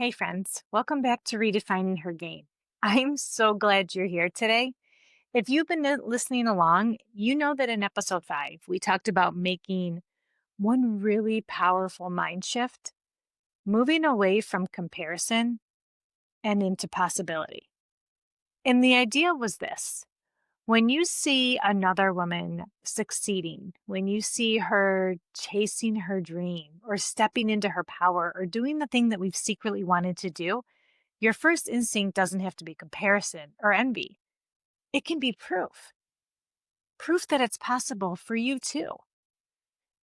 Hey, friends, welcome back to Redefining Her Game. I'm so glad you're here today. If you've been listening along, you know that in episode 5, we talked about making one really powerful mind shift, moving away from comparison and into possibility. And the idea was this: when you see another woman succeeding, when you see her chasing her dream or stepping into her power or doing the thing that we've secretly wanted to do, your first instinct doesn't have to be comparison or envy. It can be proof that it's possible for you too.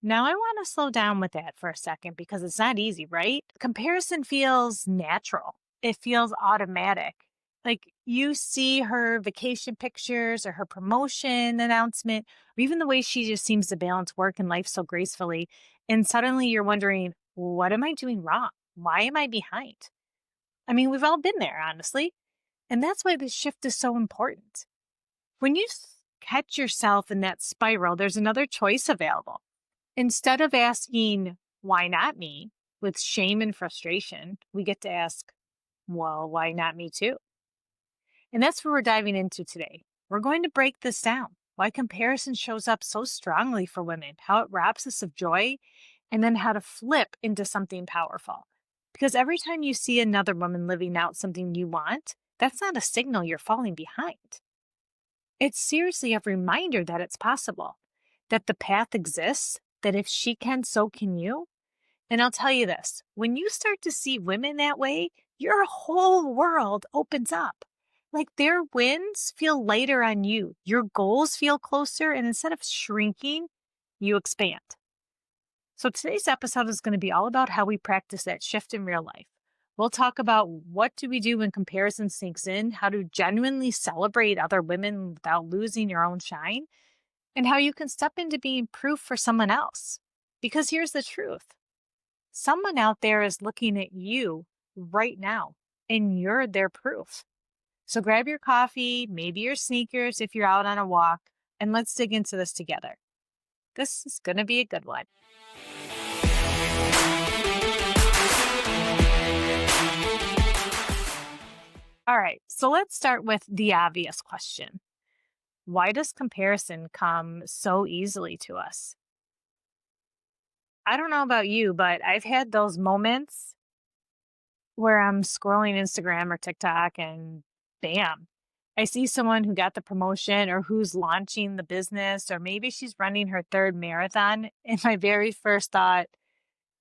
Now, I want to slow down with that for a second because it's not easy, right? Comparison feels natural, it feels automatic. Like you see her vacation pictures or her promotion announcement, or even the way she just seems to balance work and life so gracefully. And suddenly you're wondering, what am I doing wrong? Why am I behind? I mean, we've all been there, honestly. And that's why this shift is so important. When you catch yourself in that spiral, there's another choice available. Instead of asking, why not me, with shame and frustration, we get to ask, well, why not me too? And that's what we're diving into today. We're going to break this down: why comparison shows up so strongly for women, how it robs us of joy, and then how to flip into something powerful. Because every time you see another woman living out something you want, that's not a signal you're falling behind. It's seriously a reminder that it's possible, that the path exists, that if she can, so can you. And I'll tell you this: when you start to see women that way, your whole world opens up. Like their wins feel lighter on you, your goals feel closer, and instead of shrinking, you expand. So today's episode is going to be all about how we practice that shift in real life. We'll talk about what do we do when comparison sinks in, how to genuinely celebrate other women without losing your own shine, and how you can step into being proof for someone else. Because here's the truth: someone out there is looking at you right now, and you're their proof. So grab your coffee, maybe your sneakers if you're out on a walk, and let's dig into this together. This is going to be a good one. All right, so let's start with the obvious question. Why does comparison come so easily to us? I don't know about you, but I've had those moments where I'm scrolling Instagram or TikTok and bam, I see someone who got the promotion or who's launching the business, or maybe she's running her third marathon. And my very first thought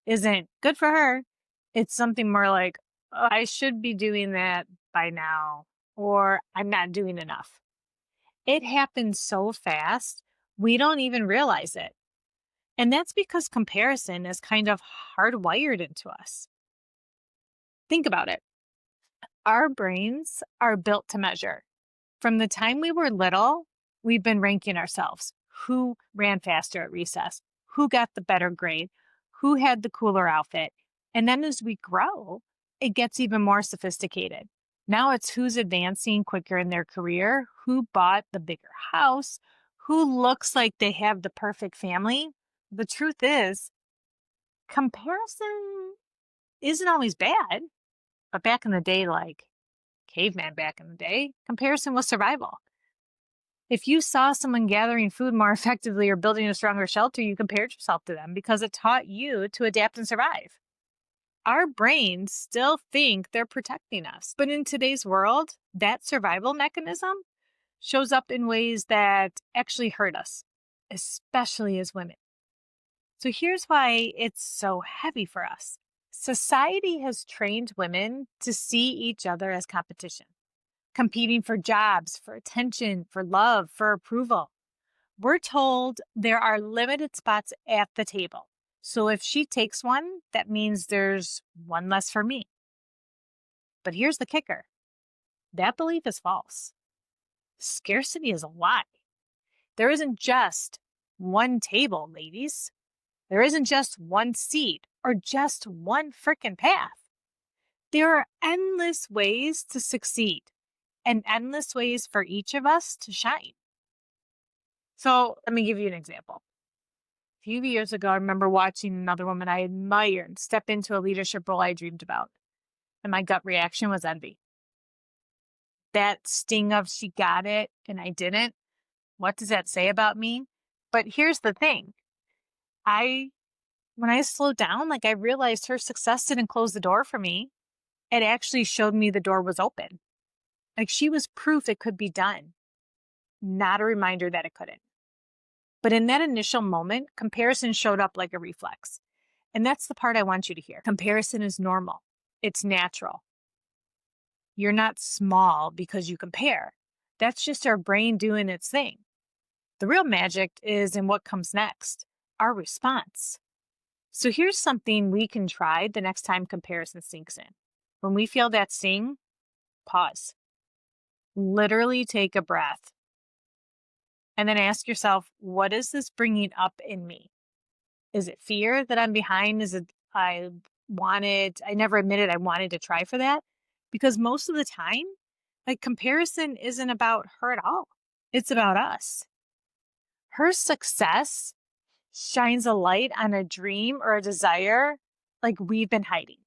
isn't good for her. It's something more like, oh, I should be doing that by now, or I'm not doing enough. It happens so fast, we don't even realize it. And that's because comparison is kind of hardwired into us. Think about it. Our brains are built to measure. From the time we were little, we've been ranking ourselves. Who ran faster at recess? Who got the better grade? Who had the cooler outfit? And then as we grow, it gets even more sophisticated. Now it's who's advancing quicker in their career, who bought the bigger house, who looks like they have the perfect family. The truth is, comparison isn't always bad, but back in the day, like caveman back in the day, comparison was survival. If you saw someone gathering food more effectively or building a stronger shelter, you compared yourself to them because it taught you to adapt and survive. Our brains still think they're protecting us. But in today's world, that survival mechanism shows up in ways that actually hurt us, especially as women. So here's why it's so heavy for us. Society has trained women to see each other as competition, competing for jobs, for attention, for love, for approval. We're told there are limited spots at the table. So if she takes one, that means there's one less for me. But here's the kicker: that belief is false. Scarcity is a lie. There isn't just one table, ladies. There isn't just one seat or just one frickin' path. There are endless ways to succeed and endless ways for each of us to shine. So let me give you an example. A few years ago, I remember watching another woman I admired step into a leadership role I dreamed about. And my gut reaction was envy. That sting of she got it and I didn't. What does that say about me? But here's the thing. When I slowed down, I realized her success didn't close the door for me. It actually showed me the door was open. She was proof it could be done, not a reminder that it couldn't. But in that initial moment, comparison showed up like a reflex. And that's the part I want you to hear. Comparison is normal. It's natural. You're not small because you compare. That's just our brain doing its thing. The real magic is in what comes next, our response. So here's something we can try the next time comparison sinks in. When we feel that sting, pause. Literally take a breath. And then ask yourself, what is this bringing up in me? Is it fear that I'm behind? Is it I never admitted I wanted to try for that? Because most of the time, comparison isn't about her at all. It's about us. Her success shines a light on a dream or a desire we've been hiding.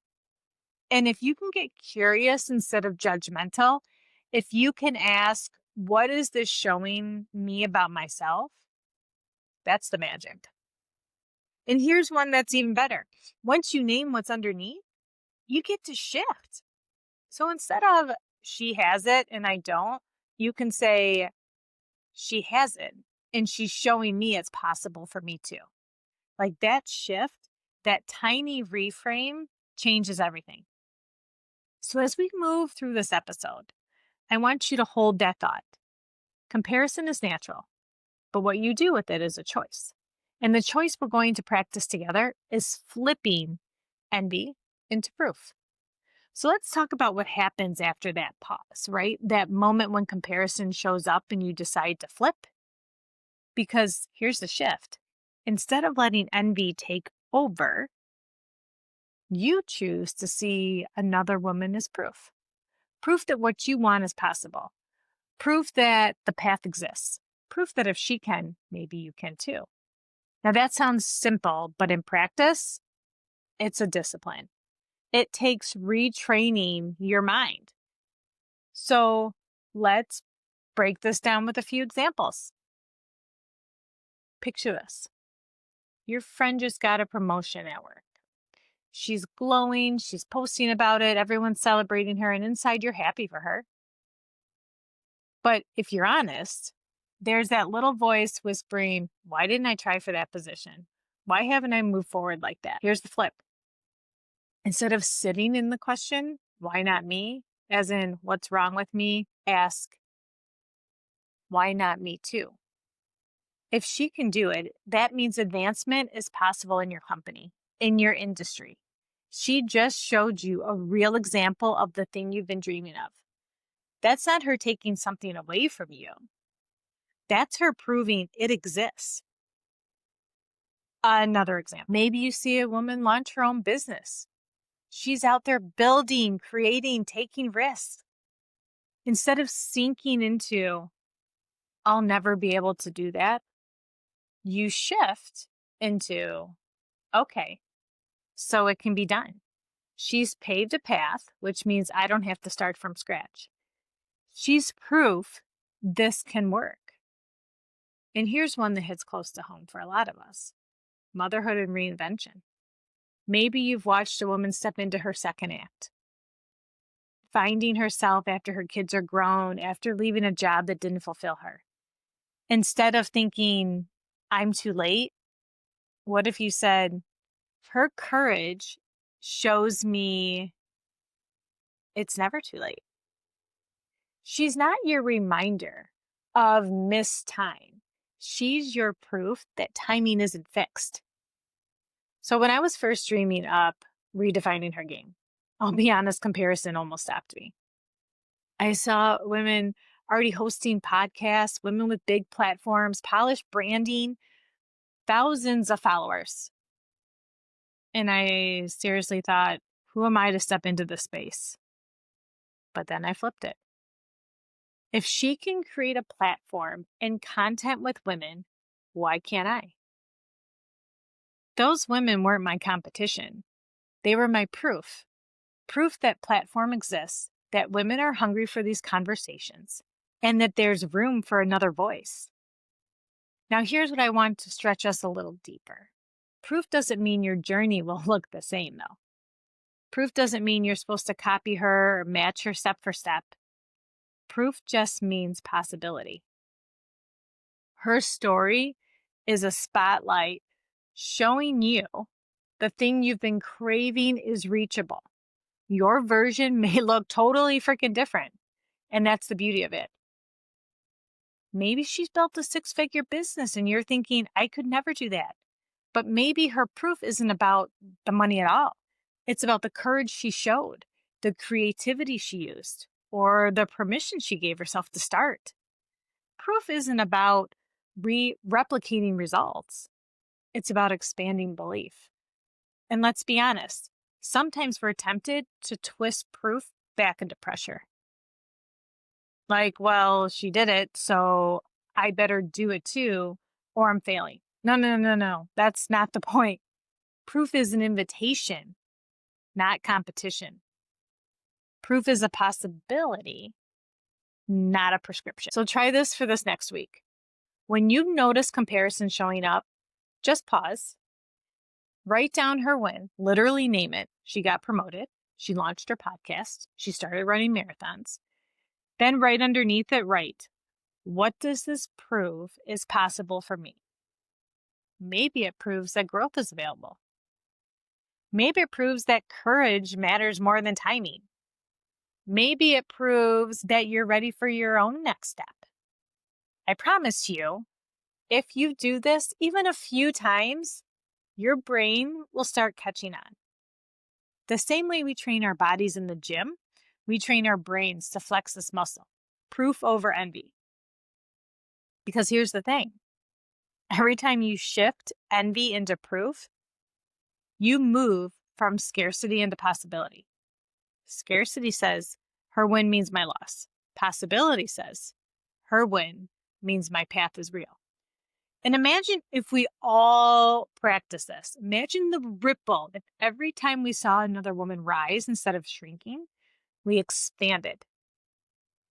And if you can get curious instead of judgmental, if you can ask, what is this showing me about myself? That's the magic. And here's one that's even better. Once you name what's underneath, you get to shift. So instead of she has it and I don't, you can say she has it and she's showing me it's possible for me too. That shift, that tiny reframe changes everything. So as we move through this episode, I want you to hold that thought. Comparison is natural, but what you do with it is a choice. And the choice we're going to practice together is flipping envy into proof. So let's talk about what happens after that pause, right? That moment when comparison shows up and you decide to flip. Because here's the shift. Instead of letting envy take over, you choose to see another woman as proof. Proof that what you want is possible. Proof that the path exists. Proof that if she can, maybe you can too. Now that sounds simple, but in practice, it's a discipline. It takes retraining your mind. So let's break this down with a few examples. Picture this. Your friend just got a promotion at work. She's glowing, she's posting about it, everyone's celebrating her, and inside you're happy for her. But if you're honest, there's that little voice whispering, why didn't I try for that position? Why haven't I moved forward like that? Here's the flip. Instead of sitting in the question, why not me? As in, what's wrong with me? Ask, why not me too? If she can do it, that means advancement is possible in your company, in your industry. She just showed you a real example of the thing you've been dreaming of. That's not her taking something away from you. That's her proving it exists. Another example. Maybe you see a woman launch her own business. She's out there building, creating, taking risks. Instead of sinking into, I'll never be able to do that, you shift into, okay, so it can be done. She's paved a path, which means I don't have to start from scratch. She's proof this can work. And here's one that hits close to home for a lot of us. Motherhood and reinvention. Maybe you've watched a woman step into her second act. Finding herself after her kids are grown, after leaving a job that didn't fulfill her. Instead of thinking, I'm too late, what if you said, her courage shows me it's never too late. She's not your reminder of missed time. She's your proof that timing isn't fixed. So when I was first dreaming up redefining her game, I'll be honest, comparison almost stopped me. I saw women already hosting podcasts, women with big platforms, polished branding, thousands of followers. And I seriously thought, who am I to step into this space? But then I flipped it. If she can create a platform and content with women, why can't I? Those women weren't my competition. They were my proof. Proof that platform exists, that women are hungry for these conversations, and that there's room for another voice. Now, here's what I want to stretch us a little deeper. Proof doesn't mean your journey will look the same, though. Proof doesn't mean you're supposed to copy her or match her step for step. Proof just means possibility. Her story is a spotlight showing you the thing you've been craving is reachable. Your version may look totally freaking different, and that's the beauty of it. Maybe she's built a 6-figure business and you're thinking, I could never do that. But maybe her proof isn't about the money at all. It's about the courage she showed, the creativity she used, or the permission she gave herself to start. Proof isn't about replicating results. It's about expanding belief. And let's be honest, sometimes we're tempted to twist proof back into pressure. Like, well, she did it, so I better do it too, or I'm failing. No. That's not the point. Proof is an invitation, not competition. Proof is a possibility, not a prescription. So try this for this next week. When you notice comparison showing up, just pause. Write down her win, literally name it. She got promoted. She launched her podcast. She started running marathons. Then right underneath it, write, what does this prove is possible for me? Maybe it proves that growth is available. Maybe it proves that courage matters more than timing. Maybe it proves that you're ready for your own next step. I promise you, if you do this even a few times, your brain will start catching on. The same way we train our bodies in the gym, we train our brains to flex this muscle. Proof over envy. Because here's the thing. Every time you shift envy into proof, you move from scarcity into possibility. Scarcity says, her win means my loss. Possibility says, her win means my path is real. And imagine if we all practice this. Imagine the ripple if every time we saw another woman rise instead of shrinking, we expanded.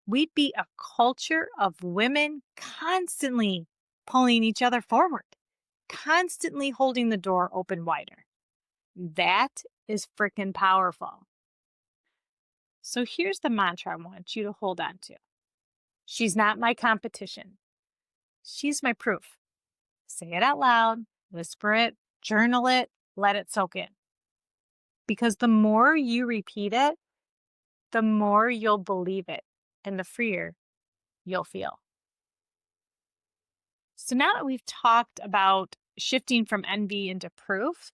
We'd be a culture of women constantly pulling each other forward, constantly holding the door open wider. That is freaking powerful. So here's the mantra I want you to hold on to. She's not my competition. She's my proof. Say it out loud, whisper it, journal it, let it soak in. Because the more you repeat it, the more you'll believe it and the freer you'll feel. So now that we've talked about shifting from envy into proof,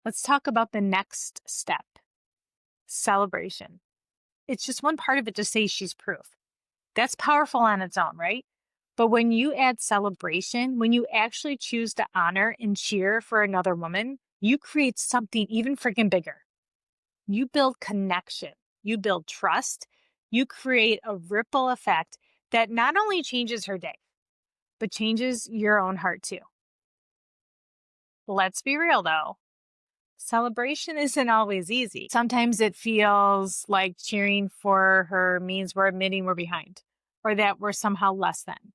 let's talk about the next step, celebration. It's just one part of it to say she's proof. That's powerful on its own, right? But when you add celebration, when you actually choose to honor and cheer for another woman, you create something even freaking bigger. You build connection, you build trust, you create a ripple effect that not only changes her day, but changes your own heart too. Let's be real though. Celebration isn't always easy. Sometimes it feels like cheering for her means we're admitting we're behind or that we're somehow less than.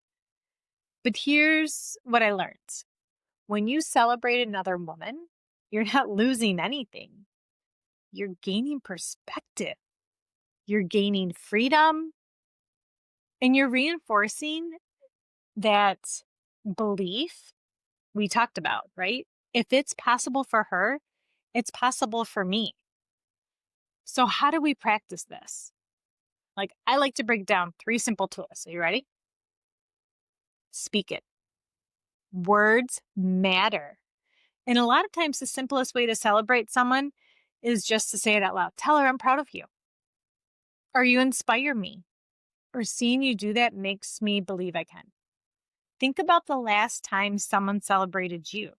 But here's what I learned. When you celebrate another woman, you're not losing anything. You're gaining perspective. You're gaining freedom. And you're reinforcing that belief we talked about, right? If it's possible for her, it's possible for me. So how do we practice this? Like, I like to break down 3 simple tools. Are you ready? Speak it. Words matter. And a lot of times the simplest way to celebrate someone is just to say it out loud. Tell her I'm proud of you. Or you inspire me. Or seeing you do that makes me believe I can. Think about the last time someone celebrated you.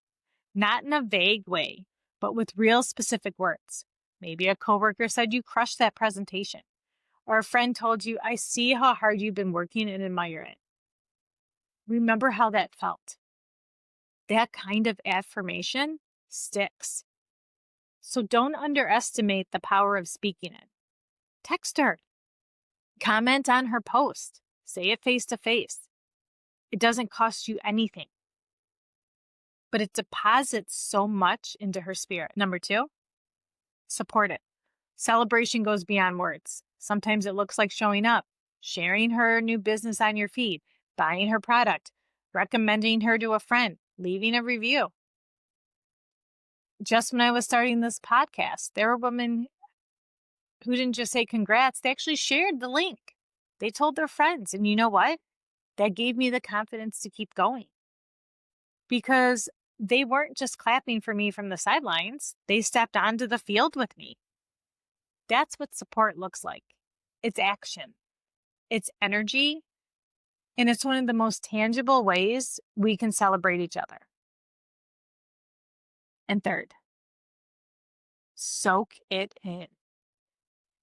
Not in a vague way, but with real specific words. Maybe a coworker said you crushed that presentation. Or a friend told you, I see how hard you've been working and admire it. Remember how that felt. That kind of affirmation sticks. So don't underestimate the power of speaking it. Text her, comment on her post, say it face to face. It doesn't cost you anything, but it deposits so much into her spirit. Number 2, support it. Celebration goes beyond words. Sometimes it looks like showing up, sharing her new business on your feed, buying her product, recommending her to a friend, leaving a review. Just when I was starting this podcast, there were women who didn't just say congrats, they actually shared the link. They told their friends. And you know what? That gave me the confidence to keep going, because they weren't just clapping for me from the sidelines. They stepped onto the field with me. That's what support looks like. It's action, it's energy, and it's one of the most tangible ways we can celebrate each other. And third, soak it in.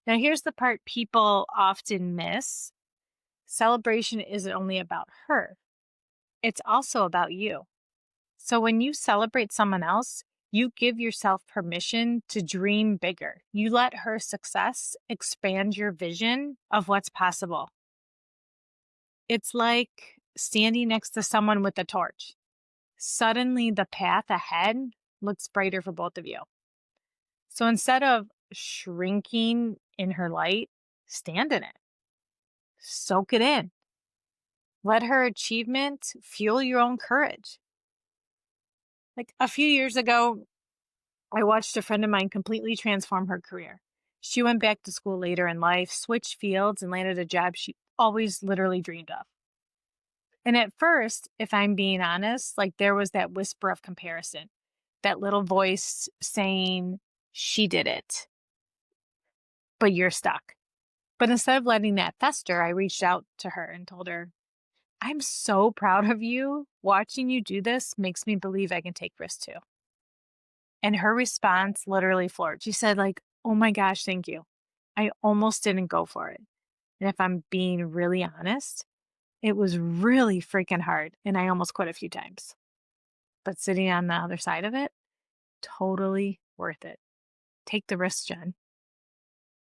Now, here's the part people often miss. Celebration isn't only about her, it's also about you. So when you celebrate someone else, you give yourself permission to dream bigger. You let her success expand your vision of what's possible. It's like standing next to someone with a torch. Suddenly, the path ahead looks brighter for both of you. So instead of shrinking in her light, stand in it. Soak it in. Let her achievement fuel your own courage. Like a few years ago, I watched a friend of mine completely transform her career. She went back to school later in life, switched fields, and landed a job she always literally dreamed of. And at first, if I'm being honest, like there was that whisper of comparison, that little voice saying, she did it, but you're stuck. But instead of letting that fester, I reached out to her and told her, I'm so proud of you. Watching you do this makes me believe I can take risks too. And her response literally floored. She said, like, oh my gosh, thank you. I almost didn't go for it. And if I'm being really honest, it was really freaking hard. And I almost quit a few times. But sitting on the other side of it, totally worth it. Take the risk, Jen.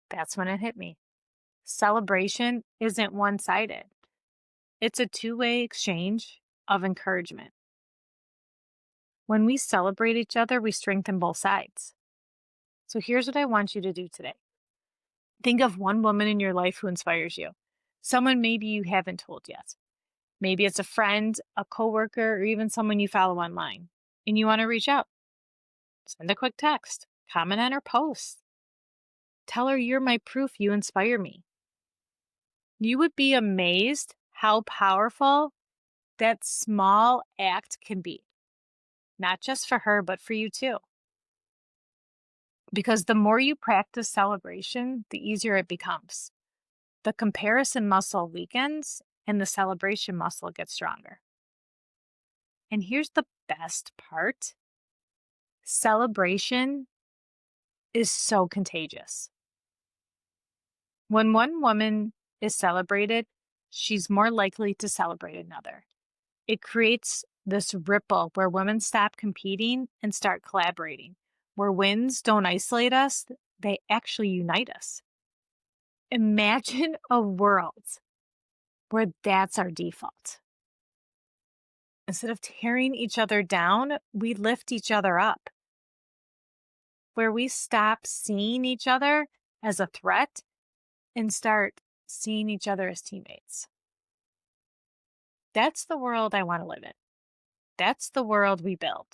That's when it hit me. Celebration isn't one-sided. It's a two-way exchange of encouragement. When we celebrate each other, we strengthen both sides. So here's what I want you to do today. Think of one woman in your life who inspires you. Someone maybe you haven't told yet. Maybe it's a friend, a coworker, or even someone you follow online, and you want to reach out. Send a quick text, comment on her post. Tell her you're my proof you inspire me. You would be amazed how powerful that small act can be. Not just for her, but for you too. Because the more you practice celebration, the easier it becomes. The comparison muscle weakens and the celebration muscle gets stronger. And here's the best part. Celebration is so contagious. When one woman is celebrated, she's more likely to celebrate another. It creates this ripple where women stop competing and start collaborating, where wins don't isolate us, they actually unite us. Imagine a world where that's our default. Instead of tearing each other down, we lift each other up. Where we stop seeing each other as a threat and start seeing each other as teammates. That's the world I want to live in. That's the world we build,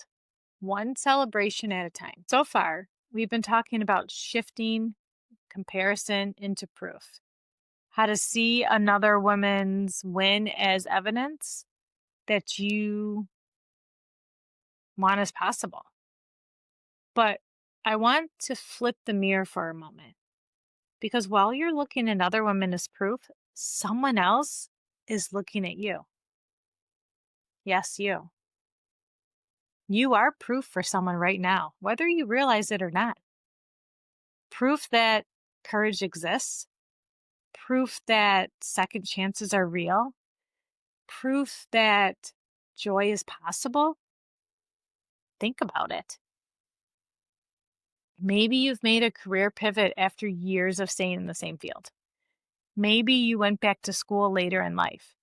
one celebration at a time. So far, we've been talking about shifting comparison into proof, how to see another woman's win as evidence that you want as possible. But I want to flip the mirror for a moment, because while you're looking at other women as proof, someone else is looking at you. Yes, you. You are proof for someone right now, whether you realize it or not. Proof that courage exists, proof that second chances are real, proof that joy is possible. Think about it. Maybe you've made a career pivot after years of staying in the same field. Maybe you went back to school later in life.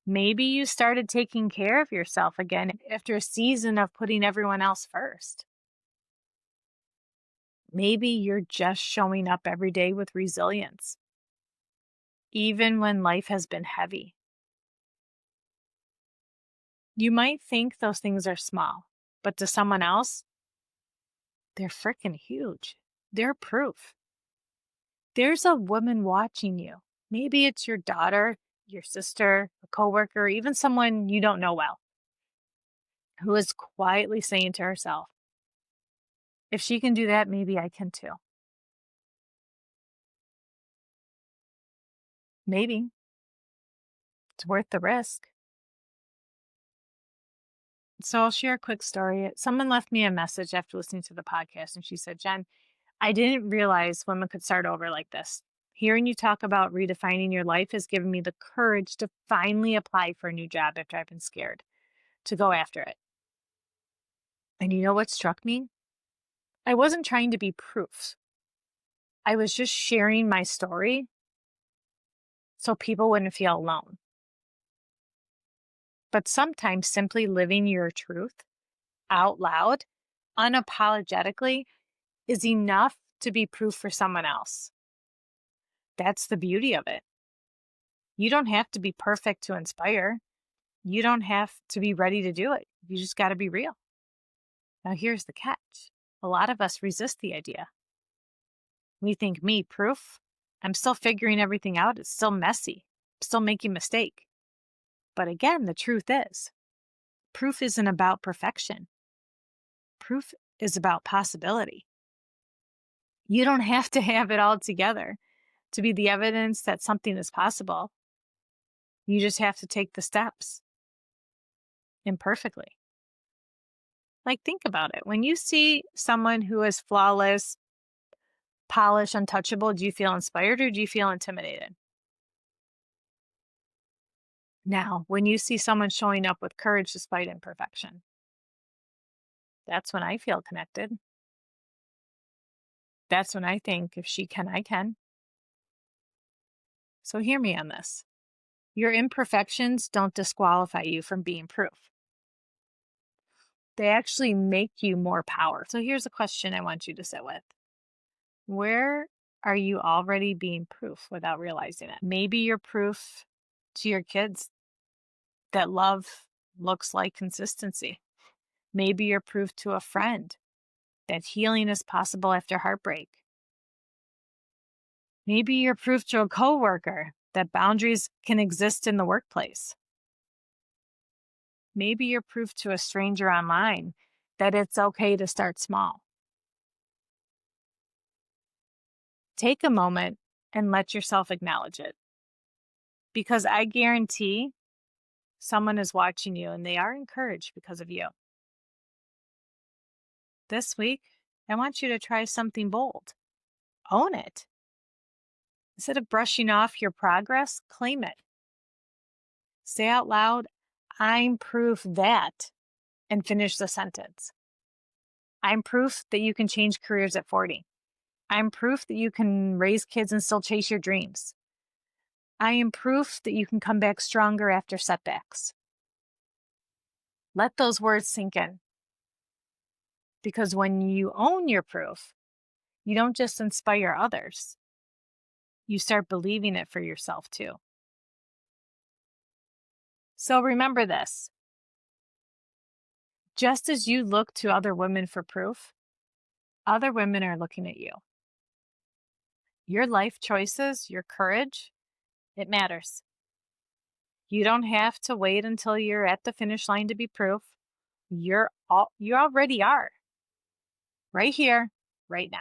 Maybe you started taking care of yourself again after a season of putting everyone else first. Maybe you're just showing up every day with resilience, even when life has been heavy. You might think those things are small, but to someone else, they're freaking huge. They're proof. There's a woman watching you. Maybe it's your daughter, your sister, a coworker, even someone you don't know well, who is quietly saying to herself, if she can do that, maybe I can too. Maybe it's worth the risk. So I'll share a quick story. Someone left me a message after listening to the podcast, and she said, Jen, I didn't realize women could start over like this. Hearing you talk about redefining your life has given me the courage to finally apply for a new job after I've been scared to go after it. And you know what struck me? I wasn't trying to be proof. I was just sharing my story so people wouldn't feel alone. But sometimes simply living your truth out loud, unapologetically, is enough to be proof for someone else. That's the beauty of it. You don't have to be perfect to inspire. You don't have to be ready to do it. You just got to be real. Now, here's the catch. A lot of us resist the idea. We think, me, proof? I'm still figuring everything out. It's still messy. I'm still making a mistake. But again, the truth is, proof isn't about perfection. Proof is about possibility. You don't have to have it all together to be the evidence that something is possible. You just have to take the steps imperfectly. Like, think about it. When you see someone who is flawless, polished, untouchable, do you feel inspired or do you feel intimidated? Now, when you see someone showing up with courage despite imperfection, that's when I feel connected. That's when I think, if she can, I can. So hear me on this. Your imperfections don't disqualify you from being proof. They actually make you more powerful. So here's a question I want you to sit with. Where are you already being proof without realizing it? Maybe you're proof to your kids that love looks like consistency. Maybe you're proof to a friend that healing is possible after heartbreak. Maybe you're proof to a coworker that boundaries can exist in the workplace. Maybe you're proof to a stranger online that it's okay to start small. Take a moment and let yourself acknowledge it. Because I guarantee someone is watching you and they are encouraged because of you. This week, I want you to try something bold. Own it. Instead of brushing off your progress, claim it. Say out loud, I'm proof that, and finish the sentence. I'm proof that you can change careers at 40. I'm proof that you can raise kids and still chase your dreams. I am proof that you can come back stronger after setbacks. Let those words sink in. Because when you own your proof, you don't just inspire others. You start believing it for yourself too. So remember this. Just as you look to other women for proof, other women are looking at you. Your life choices, your courage, it matters. You don't have to wait until you're at the finish line to be proof. You already are. Right here, right now.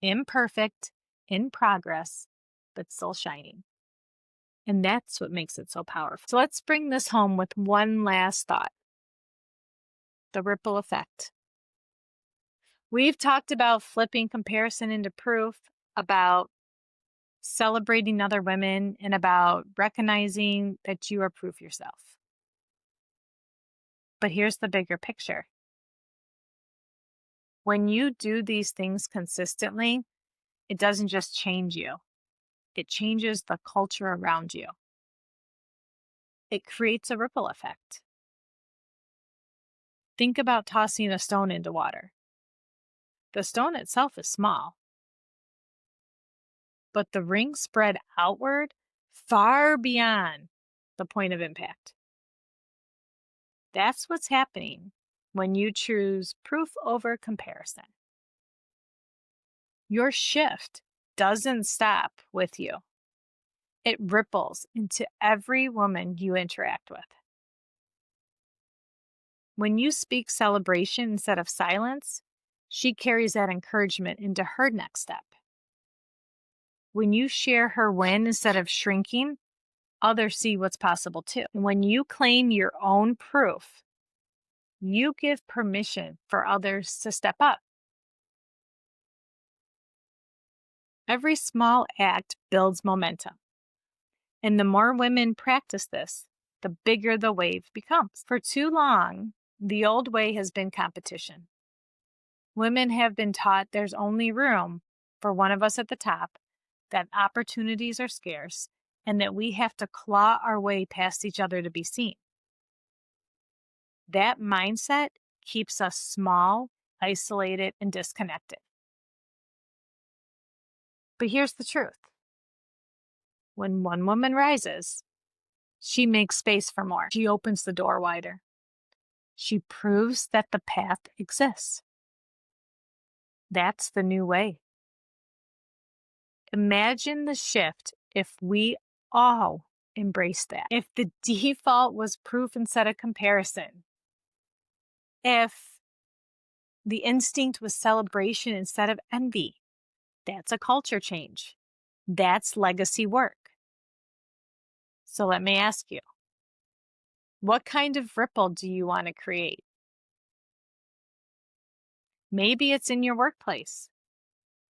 Imperfect, in progress, but still shining. And that's what makes it so powerful. So let's bring this home with one last thought. The ripple effect. We've talked about flipping comparison into proof, about celebrating other women, and about recognizing that you are proof yourself. But here's the bigger picture. When you do these things consistently, it doesn't just change you, it changes the culture around you. It creates a ripple effect. Think about tossing a stone into water. The stone itself is small, but the ring spread outward far beyond the point of impact. That's what's happening when you choose proof over comparison. Your shift doesn't stop with you. It ripples into every woman you interact with. When you speak celebration instead of silence, she carries that encouragement into her next step. When you share her win instead of shrinking, others see what's possible too. And when you claim your own proof, you give permission for others to step up. Every small act builds momentum. And the more women practice this, the bigger the wave becomes. For too long, the old way has been competition. Women have been taught there's only room for one of us at the top, that opportunities are scarce, and that we have to claw our way past each other to be seen. That mindset keeps us small, isolated, and disconnected. But here's the truth. When one woman rises, she makes space for more. She opens the door wider. She proves that the path exists. That's the new way. Imagine the shift if we all embraced that. If the default was proof instead of comparison. If the instinct was celebration instead of envy. That's a culture change. That's legacy work. So let me ask you, what kind of ripple do you want to create? Maybe it's in your workplace,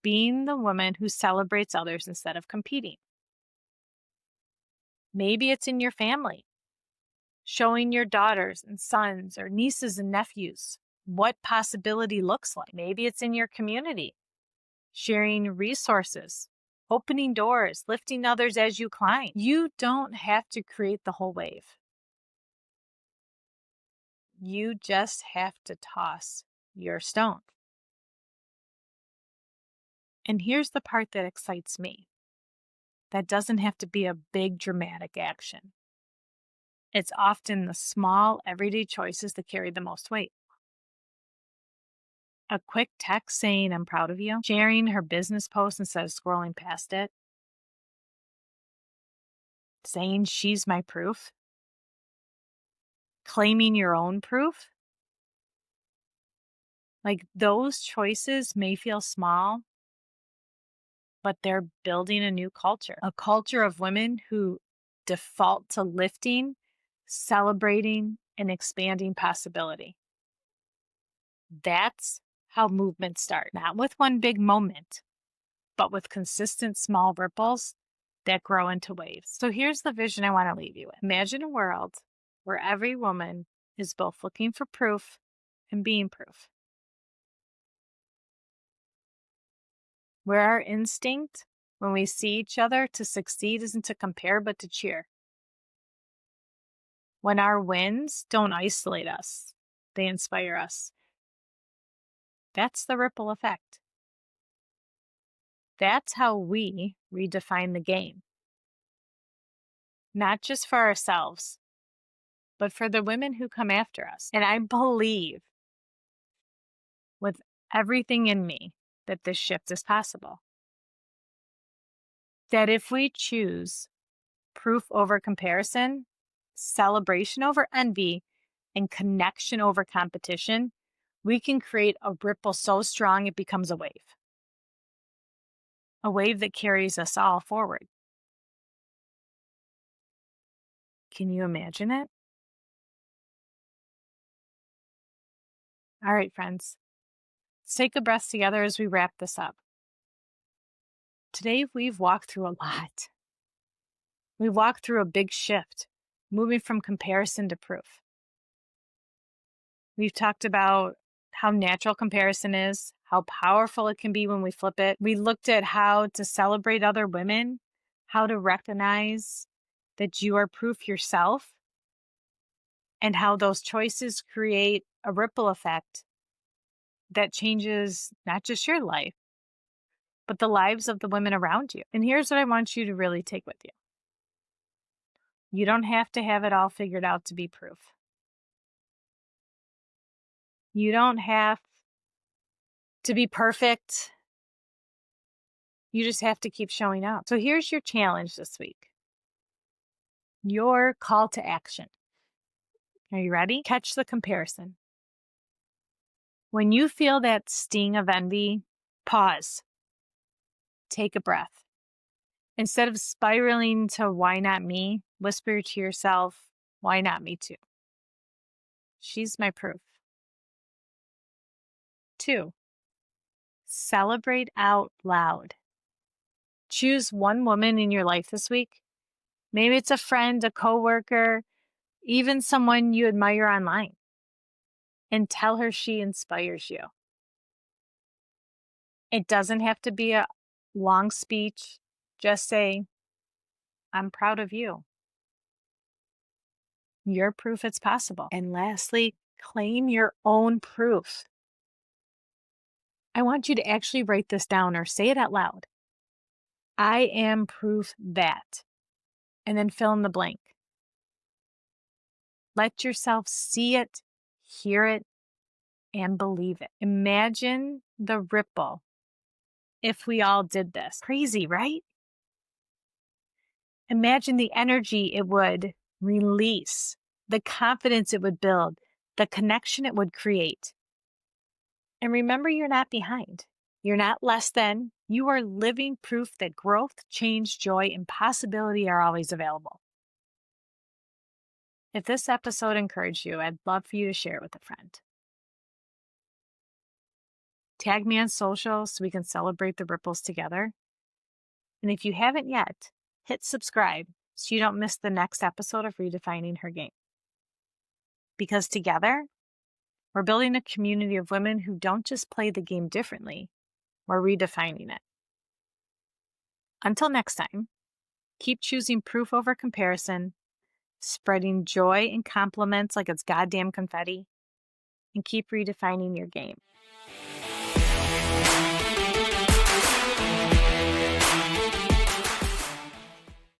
being the woman who celebrates others instead of competing. Maybe it's in your family, showing your daughters and sons or nieces and nephews what possibility looks like. Maybe it's in your community, sharing resources, opening doors, lifting others as you climb. You don't have to create the whole wave. You just have to toss your stone. And here's the part that excites me. That doesn't have to be a big dramatic action. It's often the small, everyday choices that carry the most weight. A quick text saying, "I'm proud of you," sharing her business post instead of scrolling past it, saying, "She's my proof," claiming your own proof. Like, those choices may feel small, but they're building a new culture, a culture of women who default to lifting, celebrating, and expanding possibility. That's how movements start, not with one big moment, but with consistent small ripples that grow into waves. So here's the vision I want to leave you with. Imagine a world where every woman is both looking for proof and being proof. Where our instinct, when we see each other, to succeed isn't to compare, but to cheer. When our wins don't isolate us, they inspire us. That's the ripple effect. That's how we redefine the game. Not just for ourselves, but for the women who come after us. And I believe with everything in me that this shift is possible. That if we choose proof over comparison, celebration over envy, and connection over competition, we can create a ripple so strong it becomes a wave. A wave that carries us all forward. Can you imagine it? All right, friends. Let's take a breath together as we wrap this up. Today, we've walked through a lot. We walked through a big shift, moving from comparison to proof. We've talked about how natural comparison is, how powerful it can be when we flip it. We looked at how to celebrate other women, how to recognize that you are proof yourself, and how those choices create a ripple effect that changes not just your life, but the lives of the women around you. And here's what I want you to really take with you. You don't have to have it all figured out to be proof. You don't have to be perfect. You just have to keep showing up. So here's your challenge this week. Your call to action. Are you ready? Catch the comparison. When you feel that sting of envy, pause. Take a breath. Instead of spiraling to why not me, whisper to yourself, why not me too? She's my proof. 2, celebrate out loud. Choose one woman in your life this week. Maybe it's a friend, a coworker, even someone you admire online, and tell her she inspires you. It doesn't have to be a long speech. Just say, I'm proud of you. You're proof it's possible. And lastly, claim your own proof. I want you to actually write this down or say it out loud. I am proof that, and then fill in the blank. Let yourself see it, hear it, and believe it. Imagine the ripple if we all did this. Crazy, right? Imagine the energy it would release, the confidence it would build, the connection it would create. And remember, you're not behind. You're not less than. You are living proof that growth, change, joy, and possibility are always available. If this episode encouraged you, I'd love for you to share it with a friend. Tag me on social so we can celebrate the ripples together. And if you haven't yet, hit subscribe so you don't miss the next episode of Redefining Her Game. Because together, we're building a community of women who don't just play the game differently, we're redefining it. Until next time, keep choosing proof over comparison, spreading joy and compliments like it's goddamn confetti, and keep redefining your game.